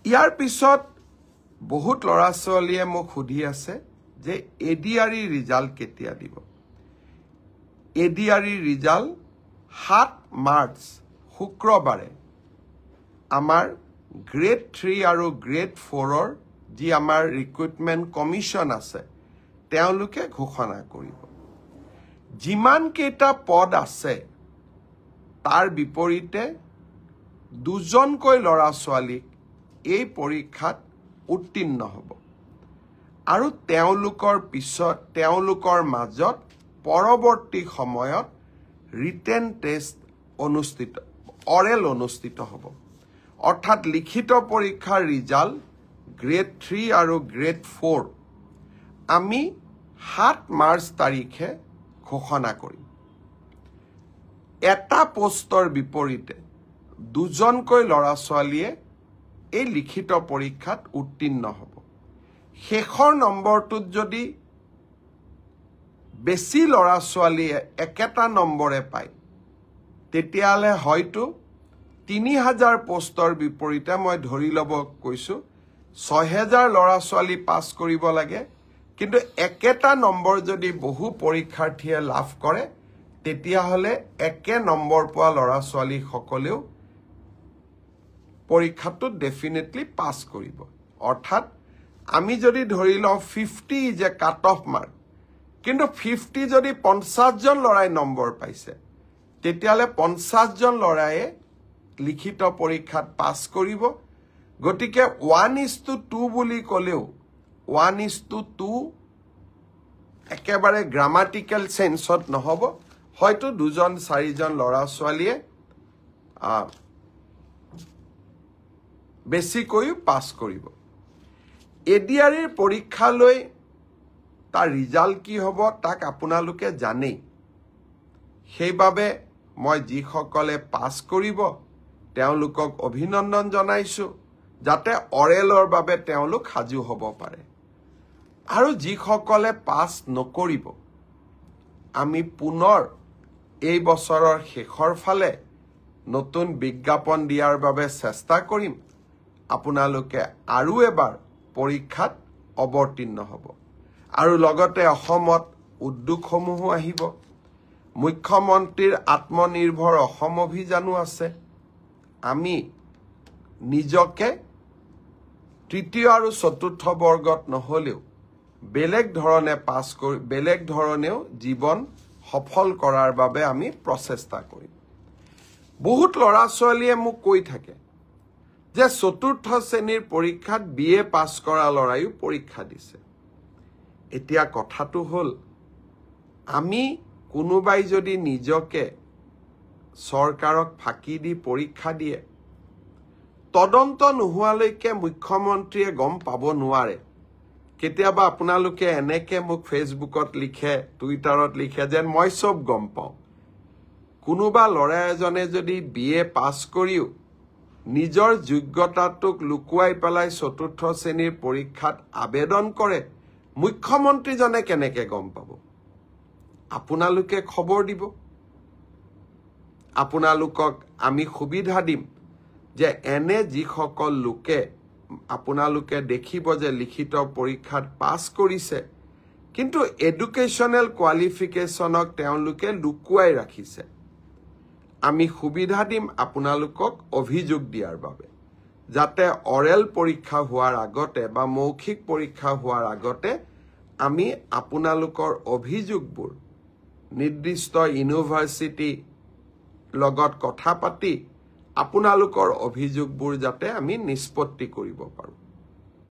ইয়াৰ পিছত বহুত ল'ৰা ছোৱালীয়ে মোক সুধি আছে যে এডিআৰই ৰিজাল্ট কেতিয়া দিব এডিআৰই ৰিজাল্ট 7 মাৰ্চ শুক্ৰবাৰে আমাৰ গ্ৰেড 3 আৰু গ্ৰেড 4ৰ যি আমাৰ ৰিক্ৰুটমেণ্ট কমিশ্যন আছে তেওঁলোকে ঘোষণা কৰিব যিমান কেইটা পদ আছে তাৰ বিপৰীতে দুজনকৈ ল'ৰা ছোৱালীক এই পৰীক্ষাত উত্তীৰ্ণ হ'ব আৰু তেওঁলোকৰ মাজত পৰৱৰ্তী সময়ত ৰিটেন টেষ্ট অৰেল অনুষ্ঠিত হ'ব অৰ্থাৎ লিখিত পৰীক্ষাৰ ৰিজাল্ট গ্ৰেড 3 আৰু গ্ৰেড 4 আমি 7 মাৰ্চ তাৰিখে ঘোষণা কৰিম এটা পোষ্টৰ বিপৰীতে দুজনকৈ ল'ৰা ছোৱালীয়ে এই লিখিত পৰীক্ষাত উত্তীৰ্ণ হ'ব শেষৰ নম্বৰটোত যদি বেছি ল'ৰা ছোৱালীয়ে একেটা নম্বৰে পায় তেতিয়াহ'লে হয়তো 3000 পোষ্টৰ বিপৰীতে মই ধৰি ল'ব কৈছো 6000 ল'ৰা ছোৱালী পাছ কৰিব লাগে কিন্তু একেটা নম্বৰ যদি বহু পৰীক্ষাৰ্থীয়ে লাভ কৰে তেতিয়াহ'লে একে নম্বৰ পোৱা ল'ৰা ছোৱালী সকলেও পৰীক্ষাটো ডেফিনেটলি পাছ কৰিব অৰ্থাৎ আমি যদি ধৰি লওঁ 50 is a cut off mark কিন্তু 50 যদি 50 জন ল'ৰাই নম্বৰ পাইছে তেতিয়াহ'লে 50 জন ল'ৰাই লিখিত পৰীক্ষাত পাছ কৰিব গতিকে 1:2 বুলি ক'লেও 1:2 একেবাৰে গ্ৰামাটিক্যাল সেন্সত নহব হয়তো 2-4জন ল'ৰা ছোৱালীয়ে বেছিকৈ পাছ কৰিব এডিআৰইৰ পৰীক্ষালৈ তাৰ ৰিজাল্ট কি হ'ব তাক আপোনালোকে জানেই সেইবাবে মই যিসকলে পাছ কৰিব তেওঁলোকক অভিনন্দন জনাইছো যাতে অৰেলৰ বাবে তেওঁলোক সাজু হ'ব পাৰে আৰু যিসকলে পাছ নকৰিব আমি পুনৰ এই বছৰৰ শেষৰ ফালে নতুন বিজ্ঞাপন দিয়াৰ বাবে চেষ্টা কৰিম আপোনালোকে আৰু এবাৰ পৰীক্ষাত অৱতীৰ্ণ হ'ব আৰু লগতে অসমত উদ্যোগসমূহ আহিব মুখ্যমন্ত্ৰীৰ আত্মনিৰ্ভৰ অসম অভিযানো আছে আমি নিজকে তৃতীয় আৰু চতুৰ্থ বৰ্গত নহলেও বেলেগ ধৰণেও জীৱন সফল কৰাৰ বাবে আমি প্ৰচেষ্টা কৰিম বহুত ল'ৰা ছোৱালীয়ে মোক কৈ থাকে যে চতুৰ্থ শ্ৰেণীৰ পৰীক্ষাত বিএ পাছ কৰা ল'ৰাইও পৰীক্ষা দিছে এতিয়া কথাটো হ'ল আমি কোনোবাই যদি নিজকে চৰকাৰক ফাঁকি দি পৰীক্ষা দিয়ে তদন্ত নোহোৱালৈকে মুখ্যমন্ত্ৰীয়ে গম পাব নোৱাৰে কেতিয়াবা আপোনালোকে এনেকে মোক ফেচবুকত লিখে টুইটাৰত লিখে যেন মই সব গম পাওঁ কোনোবা ল'ৰা এজনে যদি বিএ পাছ কৰিও নিজৰ যোগ্যতাটোক লুকুৱাই পেলাই চতুৰ্থ শ্ৰেণীৰ পৰীক্ষাত আবেদন কৰে মুখ্যমন্ত্ৰীজনে কেনেকে গম পাব আপোনালোকে খবৰ দিব আপোনালোকক আমি সুবিধা দিম যে এনে যিসকল লোকে আপোনালোকে দেখিব যে লিখিত পৰীক্ষাত পাছ কৰিছে কিন্তু এডুকেশ্যনেল কোৱালিফিকেশ্যনক তেওঁলোকে লুকুৱাই ৰাখিছে আমি সুবিধা দিম আপোনালোকক অভিযোগ দিয়াৰ বাবে যাতে অৰেল পৰীক্ষা হোৱাৰ আগতে বা মৌখিক পৰীক্ষা হোৱাৰ আগতে আমি আপোনালোকৰ অভিযোগবোৰ নিৰ্দিষ্ট ইউনিভাৰ্চিটি লগত কথা পাতি আপোনালোকৰ অভিযোগবোৰ যাতে আমি নিষ্পত্তি কৰিব পাৰোঁ